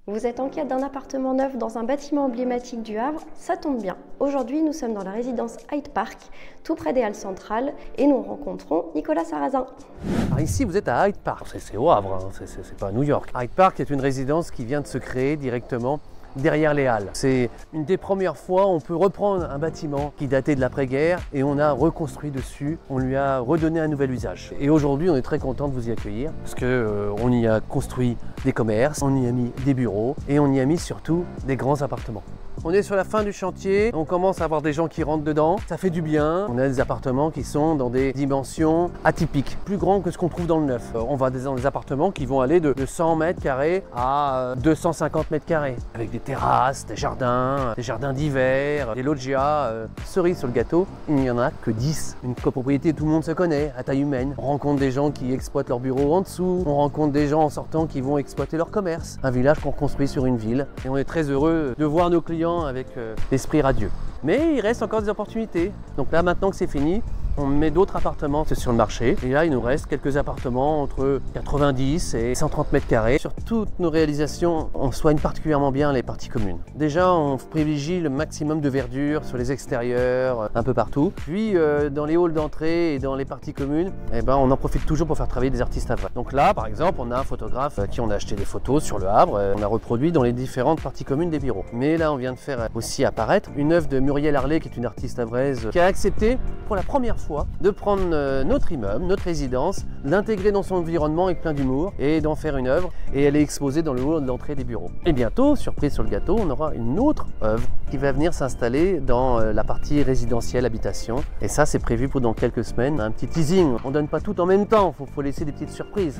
Vous êtes en quête d'un appartement neuf dans un bâtiment emblématique du Havre? Ça tombe bien. Aujourd'hui, nous sommes dans la résidence Hyde Park, tout près des Halles centrales, et nous rencontrons Nicolas Sarrazin. Alors ici, vous êtes à Hyde Park, c'est au Havre, hein. C'est pas à New York. Hyde Park est une résidence qui vient de se créer directement derrière les Halles. C'est une des premières fois où on peut reprendre un bâtiment qui datait de l'après-guerre et on a reconstruit dessus, on lui a redonné un nouvel usage. Et aujourd'hui, on est très content de vous y accueillir parce qu'on y a construit des commerces, on y a mis des bureaux et on y a mis surtout des grands appartements. On est sur la fin du chantier, on commence à avoir des gens qui rentrent dedans, ça fait du bien. On a des appartements qui sont dans des dimensions atypiques, plus grands que ce qu'on trouve dans le neuf. On va dans des appartements qui vont aller de 100 mètres carrés à 250 mètres carrés, avec des terrasses, des jardins d'hiver, des loggias. Cerise sur le gâteau, il n'y en a que 10. Une copropriété, tout le monde se connaît, à taille humaine. On rencontre des gens qui exploitent leur bureau en dessous, on rencontre des gens en sortant qui vont exploiter leur commerce. Un village qu'on construit sur une ville et on est très heureux de voir nos clients avec l'esprit radieux. Mais il reste encore des opportunités. Donc là, maintenant que c'est fini, on met d'autres appartements sur le marché. Et là, il nous reste quelques appartements entre 90 et 130 mètres carrés. Sur toutes nos réalisations, on soigne particulièrement bien les parties communes. Déjà, on privilégie le maximum de verdure sur les extérieurs, un peu partout. Puis, dans les halls d'entrée et dans les parties communes, on en profite toujours pour faire travailler des artistes à voix. Donc là, par exemple, on a un photographe qui on a acheté des photos sur le Havre. On a reproduit dans les différentes parties communes des bureaux. Mais là, on vient de faire aussi apparaître une œuvre de Muriel Harley, qui est une artiste havraise, qui a accepté pour la première fois de prendre notre immeuble, notre résidence, l'intégrer dans son environnement avec plein d'humour et d'en faire une œuvre. Et elle est exposée dans le hall d'entrée des bureaux. Et bientôt, surprise sur le gâteau, on aura une autre œuvre qui va venir s'installer dans la partie résidentielle habitation. Et ça, c'est prévu pour dans quelques semaines. Un petit teasing. On ne donne pas tout en même temps, il faut laisser des petites surprises.